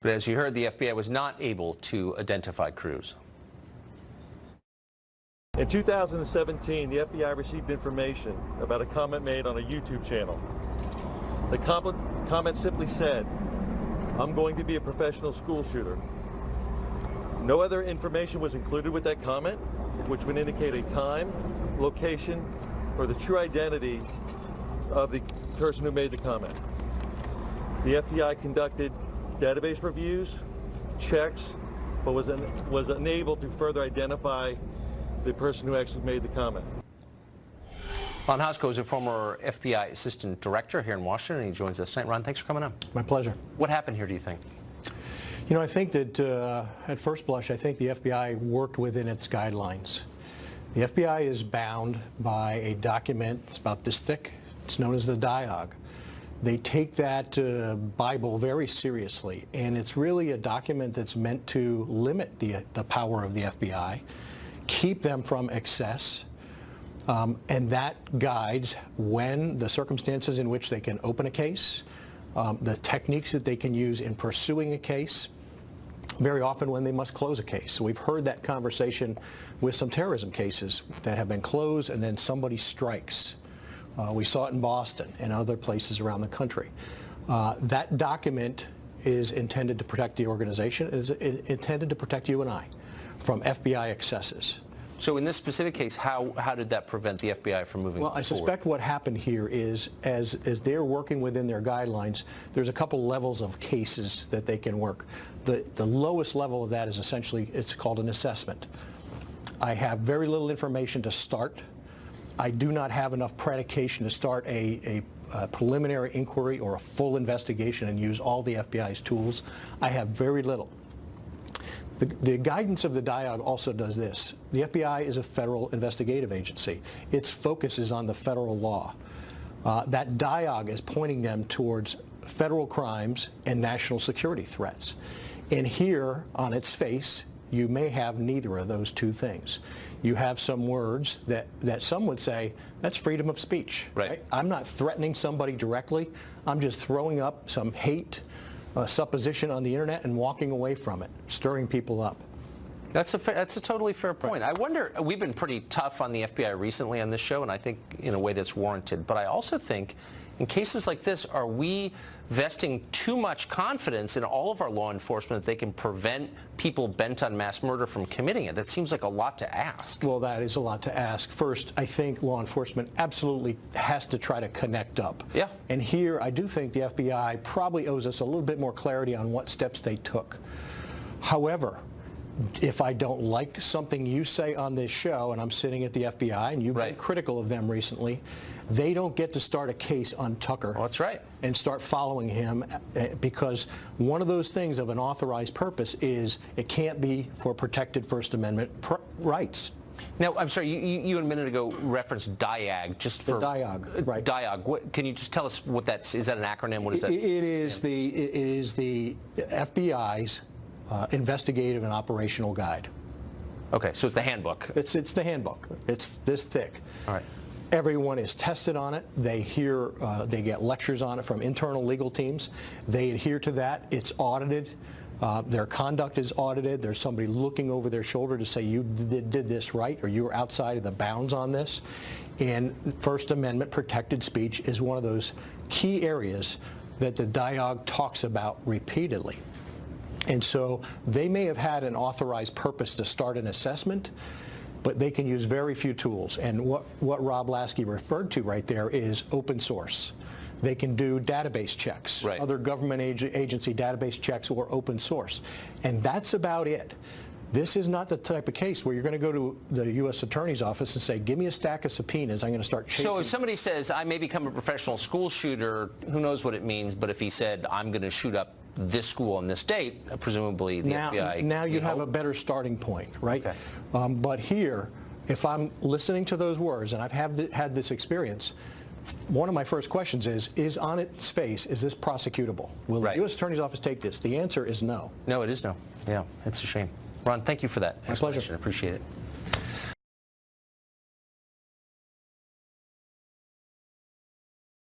But as you heard, the FBI was not able to identify Cruz. In 2017, the FBI received information about a comment made on a YouTube channel. The comment simply said, "I'm going to be a professional school shooter." No other information was included with that comment, which would indicate a time, location, or the true identity of the person who made the comment. The FBI conducted database reviews, checks, but was unable to further identify the person who actually made the comment. Ron Hosko is a former FBI assistant director here in Washington, and he joins us tonight. Ron, thanks for coming on. My pleasure. What happened here, do you think? You know, I think that at first blush, I think the FBI worked within its guidelines. The FBI is bound by a document, it's about this thick, it's known as the dialogue. They take that Bible very seriously, and it's really a document that's meant to limit the power of the FBI, keep them from excess, and that guides when the circumstances in which they can open a case, the techniques that they can use in pursuing a case, very often when they must close a case. So we've heard that conversation with some terrorism cases that have been closed and then somebody strikes. We saw it in Boston and other places around the country. That document is intended to protect the organization. It is intended to protect you and I from FBI excesses. So in this specific case, how did that prevent the FBI from moving forward? Well, I suspect what happened here is, as they're working within their guidelines, there's a couple levels of cases that they can work. The lowest level of that is essentially, it's called an assessment. I have very little information to start. I do not have enough predication to start a preliminary inquiry or a full investigation and use all the FBI's tools. I have very little. The guidance of the dialogue also does this. The FBI is a federal investigative agency. Its focus is on the federal law. That dialogue is pointing them towards federal crimes and national security threats. And here, on its face, you may have neither of those two things. You have some words that some would say, that's freedom of speech. Right. I'm not threatening somebody directly. I'm just throwing up some hate supposition on the internet and walking away from it, stirring people up. That's a totally fair point. Right. I wonder, we've been pretty tough on the FBI recently on this show, and I think in a way that's warranted. But I also think in cases like this, are we vesting too much confidence in all of our law enforcement that they can prevent people bent on mass murder from committing it? That seems like a lot to ask. Well, that is a lot to ask. First, I think law enforcement absolutely has to try to connect up. Yeah. And here, I do think the FBI probably owes us a little bit more clarity on what steps they took. However, if I don't like something you say on this show, and I'm sitting at the FBI, and you've been critical of them recently, they don't get to start a case on Tucker. Well, that's right. And start following him, because one of those things of an authorized purpose is it can't be for protected First Amendment rights. Now, I'm sorry, you a minute ago referenced DIAG, just for... The DIAG, right. DIAG. Can you just tell us what that's, is that an acronym? What is that? It is the FBI's investigative and operational guide. Okay, so it's the handbook. It's the handbook. It's this thick. All right. Everyone is tested on it. They hear, they get lectures on it from internal legal teams. They adhere to that. It's audited. Their conduct is audited. There's somebody looking over their shoulder to say you did this right, or you were outside of the bounds on this. And First Amendment protected speech is one of those key areas that the dialogue talks about repeatedly. And so they may have had an authorized purpose to start an assessment, but they can use very few tools. And what Rob Lasky referred to right there is open source. They can do database checks, other government agency database checks, or open source. And that's about it. This is not the type of case where you're going to go to the U.S. Attorney's Office and say, give me a stack of subpoenas, I'm going to start chasing. So if somebody says, I may become a professional school shooter, who knows what it means, but if he said, I'm going to shoot up this school on this date, presumably the FBI... Now you have a better starting point, right? Okay. But here, if I'm listening to those words, and I've had this experience, one of my first questions is on its face, is this prosecutable? Will the U.S. Attorney's Office take this? The answer is no. No, it is no. Yeah, it's a shame. Ron, thank you for that. My pleasure. Appreciate it.